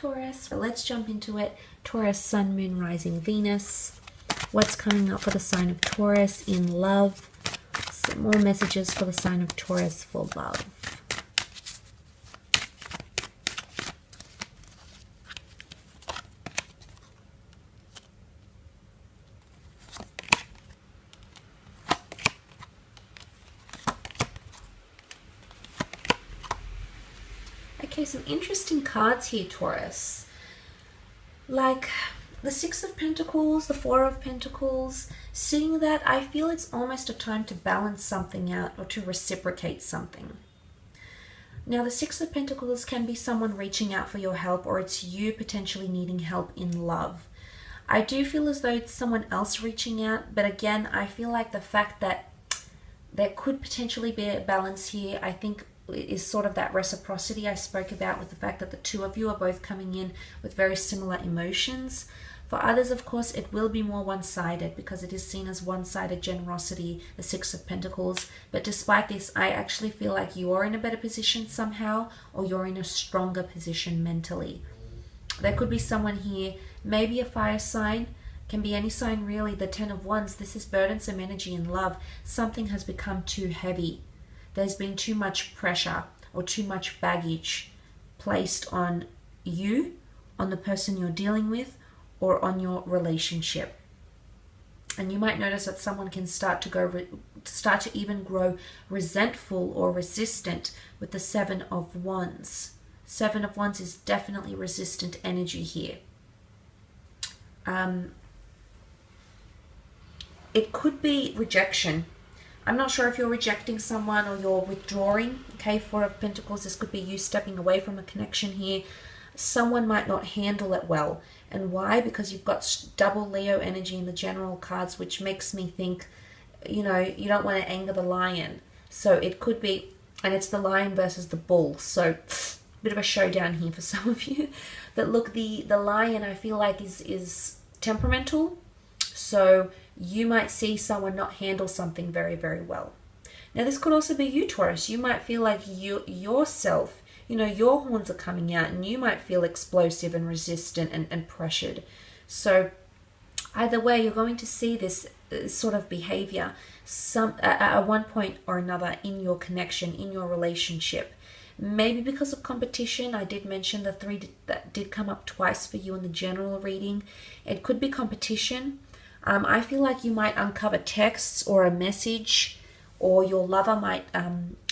Taurus. So let's jump into it. Taurus, Sun, Moon, Rising, Venus. What's coming up for the sign of Taurus in love? Some more messages for the sign of Taurus for love. Okay, some interesting cards here, Taurus. Like the Six of Pentacles, the Four of Pentacles. Seeing that, I feel it's almost a time to balance something out or to reciprocate something. Now, the Six of Pentacles can be someone reaching out for your help, or it's you potentially needing help in love. I do feel as though it's someone else reaching out, but again, I feel like the fact that there could potentially be a balance here, I think is sort of that reciprocity I spoke about, with the fact that the two of you are both coming in with very similar emotions. For others, of course, it will be more one-sided because it is seen as one-sided generosity, the Six of Pentacles. But despite this, I actually feel like you're in a better position somehow, or you're in a stronger position mentally. There could be someone here, maybe a fire sign, can be any sign really. The Ten of Wands, this is burdensome energy in love. Something has become too heavy. There's been too much pressure or too much baggage placed on you, on the person you're dealing with, or on your relationship. And you might notice that someone can start to even grow resentful or resistant with the Seven of Wands. Seven of Wands is definitely resistant energy here. It could be rejection. I'm not sure if you're rejecting someone or you're withdrawing. Okay, Four of Pentacles, this could be you stepping away from a connection here. Someone might not handle it well. And why? Because you've got double Leo energy in the general cards, which makes me think, you know, you don't want to anger the lion. So it could be, and it's the lion versus the bull. So bit of a showdown here for some of you. But look, the lion, I feel like is temperamental. So you might see someone not handle something very, very well. Now, this could also be you, Taurus. You might feel like yourself, you know, your horns are coming out, and you might feel explosive and resistant and pressured. So either way, you're going to see this sort of behavior at one point or another in your connection, in your relationship. Maybe because of competition. I did mention the three that did come up twice for you in the general reading. It could be competition. I feel like you might uncover texts or a message, or your lover might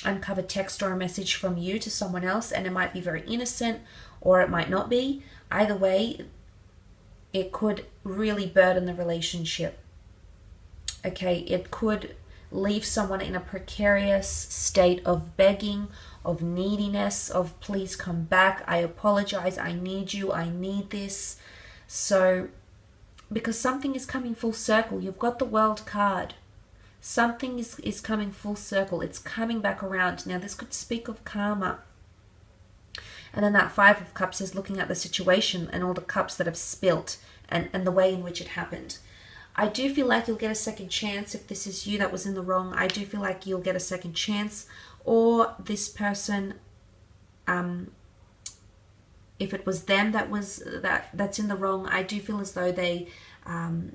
uncover text or a message from you to someone else, and it might be very innocent or it might not be. Either way, it could really burden the relationship. Okay, it could leave someone in a precarious state of begging, of neediness, of please come back, I apologize, I need you, I need this. So because something is coming full circle. You've got the World card. Something is coming full circle. It's coming back around. Now, this could speak of karma. And then that Five of Cups is looking at the situation and all the cups that have spilt and the way in which it happened. I do feel like you'll get a second chance if this is you that was in the wrong. I do feel like you'll get a second chance. Or this person, if it was them that's in the wrong, I do feel as though they,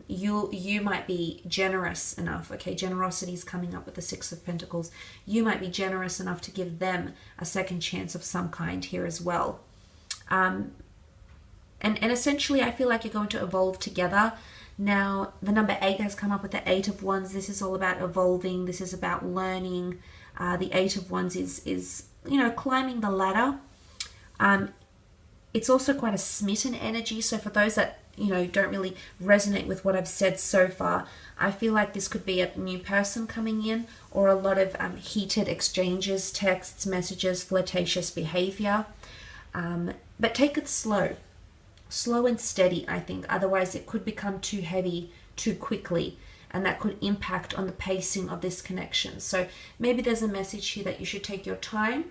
you might be generous enough. Okay, generosity is coming up with the Six of Pentacles. You might be generous enough to give them a second chance of some kind here as well. And essentially, I feel like you're going to evolve together. Now, the number 8 has come up with the Eight of Wands. This is all about evolving. This is about learning. The Eight of Wands is you know, climbing the ladder. It's also quite a smitten energy. So for those that, you know, don't really resonate with what I've said so far, I feel like this could be a new person coming in, or a lot of heated exchanges, texts, messages, flirtatious behavior. But take it slow. Slow and steady, I think. Otherwise, it could become too heavy too quickly, and that could impact on the pacing of this connection. So maybe there's a message here that you should take your time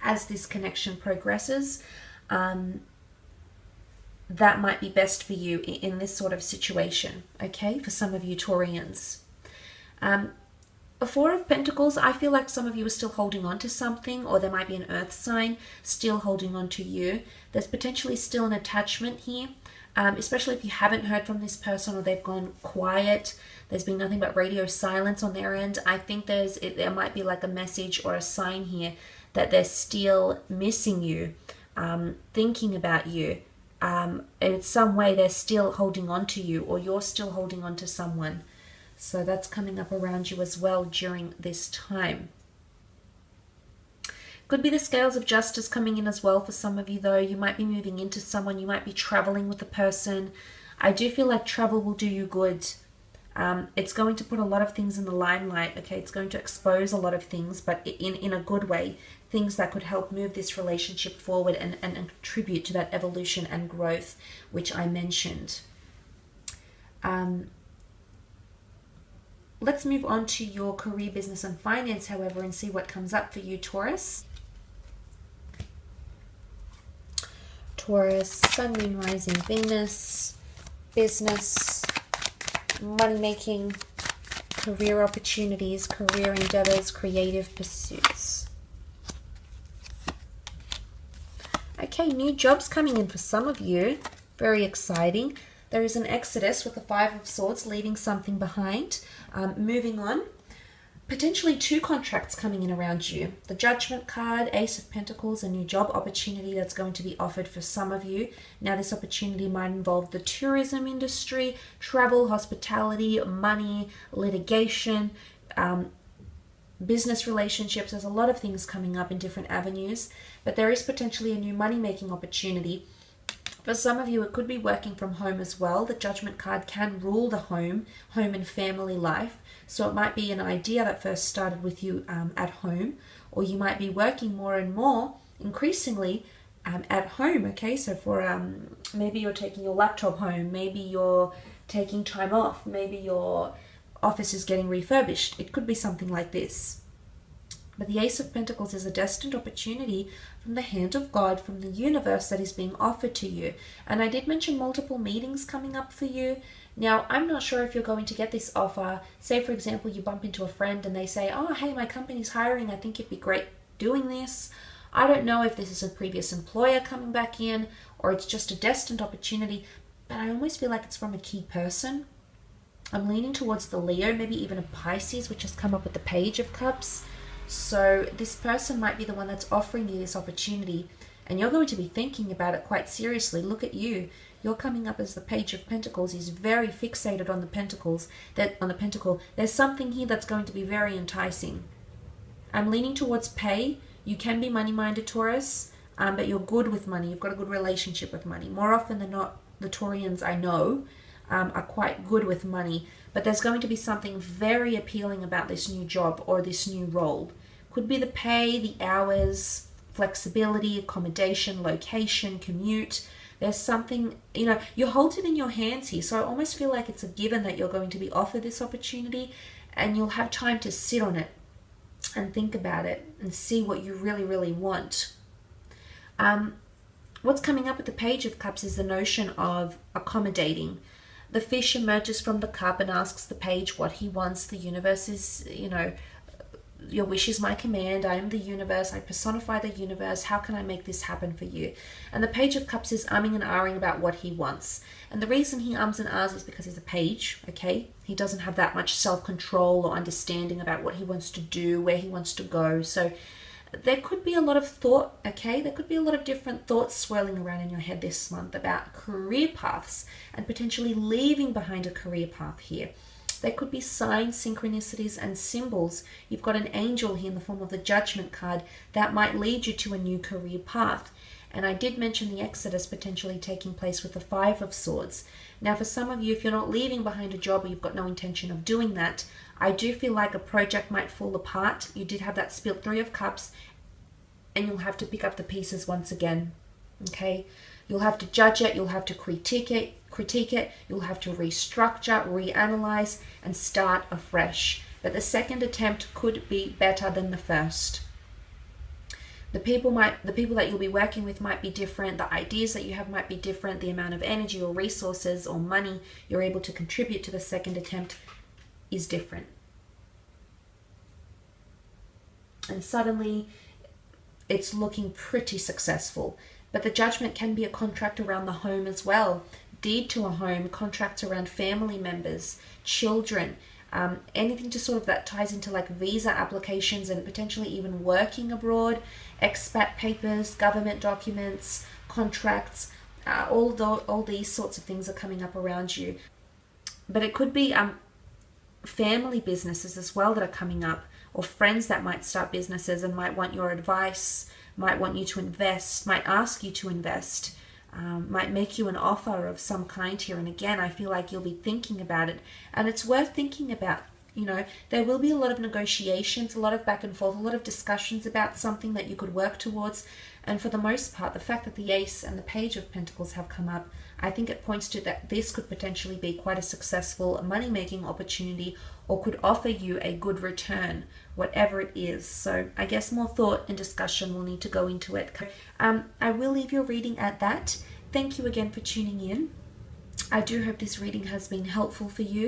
as this connection progresses. That might be best for you in this sort of situation, okay, for some of you Taurians. A Four of Pentacles, I feel like some of you are still holding on to something, or there might be an earth sign still holding on to you. There's potentially still an attachment here, especially if you haven't heard from this person or they've gone quiet. There's been nothing but radio silence on their end. I think there might be like a message or a sign here that they're still missing you, thinking about you. In some way they're still holding on to you, or you're still holding on to someone. So that's coming up around you as well during this time. Could be the scales of justice coming in as well for some of you though. You might be moving into someone, you might be traveling with a person. I do feel like travel will do you good. It's going to put a lot of things in the limelight, okay? It's going to expose a lot of things, but in a good way. Things that could help move this relationship forward and contribute to that evolution and growth, which I mentioned. Let's move on to your career, business, and finance, however, and see what comes up for you, Taurus. Taurus, Sun, Moon, Rising, Venus, business, money-making, career opportunities, career endeavors, creative pursuits. Okay, new jobs coming in for some of you. Very exciting. There is an exodus with the Five of Swords, leaving something behind, moving on. Potentially 2 contracts coming in around you. The Judgment card, Ace of Pentacles, a new job opportunity that's going to be offered for some of you. Now this opportunity might involve the tourism industry, travel, hospitality, money, litigation, business relationships. There's a lot of things coming up in different avenues, but there is potentially a new money-making opportunity. For some of you, it could be working from home as well. The Judgment card can rule the home and family life. So it might be an idea that first started with you at home, or you might be working more and more, increasingly, at home, okay? So for maybe you're taking your laptop home, maybe you're taking time off, maybe your office is getting refurbished. It could be something like this. But the Ace of Pentacles is a destined opportunity from the hand of God, from the universe, that is being offered to you. And I did mention multiple meetings coming up for you. Now, I'm not sure if you're going to get this offer. Say, for example, you bump into a friend and they say, oh, hey, my company's hiring. I think it'd be great doing this. I don't know if this is a previous employer coming back in or it's just a destined opportunity, but I almost feel like it's from a key person. I'm leaning towards the Leo, maybe even a Pisces, which has come up with the Page of Cups. So this person might be the one that's offering you this opportunity, and you're going to be thinking about it quite seriously. Look at you. You're coming up as the Page of Pentacles. He's very fixated on the pentacles. There's something here that's going to be very enticing. I'm leaning towards pay. You can be money-minded, Taurus, but you're good with money. You've got a good relationship with money. More often than not, the Taurians I know are quite good with money, but there's going to be something very appealing about this new job or this new role. Could be the pay, the hours, flexibility, accommodation, location, commute. There's something, you hold it in your hands here, so I almost feel like it's a given that you're going to be offered this opportunity, and you'll have time to sit on it and think about it and see what you really, really want. What's coming up with the Page of Cups is the notion of accommodating. The fish emerges from the cup and asks the page what he wants. The universe is, your wish is my command. I am the universe. I personify the universe. How can I make this happen for you? And the Page of Cups is umming and ahhing about what he wants. And the reason he ums and ahs is because he's a page, okay? He doesn't have that much self-control or understanding about what he wants to do, where he wants to go. So there could be a lot of thought, okay? There could be a lot of different thoughts swirling around in your head this month about career paths and potentially leaving behind a career path here. There could be signs, synchronicities, and symbols. You've got an angel here in the form of the Judgment card that might lead you to a new career path. And I did mention the exodus potentially taking place with the Five of Swords. Now, for some of you, if you're not leaving behind a job or you've got no intention of doing that, I do feel like a project might fall apart. You did have that split Three of Cups, and you'll have to pick up the pieces once again, okay? You'll have to judge it, you'll have to critique it, you'll have to restructure, reanalyze, and start afresh. But the second attempt could be better than the first. The people that you'll be working with might be different, the ideas that you have might be different, the amount of energy or resources or money you're able to contribute to the second attempt is different. and suddenly it's looking pretty successful. But the Judgment can be a contract around the home as well. Deed to a home, contracts around family members, children, anything just sort of that ties into like visa applications and potentially even working abroad, expat papers, government documents, contracts, all these sorts of things are coming up around you. But it could be family businesses as well that are coming up, or friends that might start businesses and might want your advice, might want you to invest, might ask you to invest, might make you an offer of some kind here. And again, I feel like you'll be thinking about it, and it's worth thinking about. You know, there will be a lot of negotiations, a lot of back and forth, a lot of discussions about something that you could work towards. And for the most part, the fact that the Ace and the Page of Pentacles have come up, I think it points to that this could potentially be quite a successful money-making opportunity, or could offer you a good return, whatever it is. So I guess more thought and discussion will need to go into it. I will leave your reading at that. Thank you again for tuning in. I do hope this reading has been helpful for you.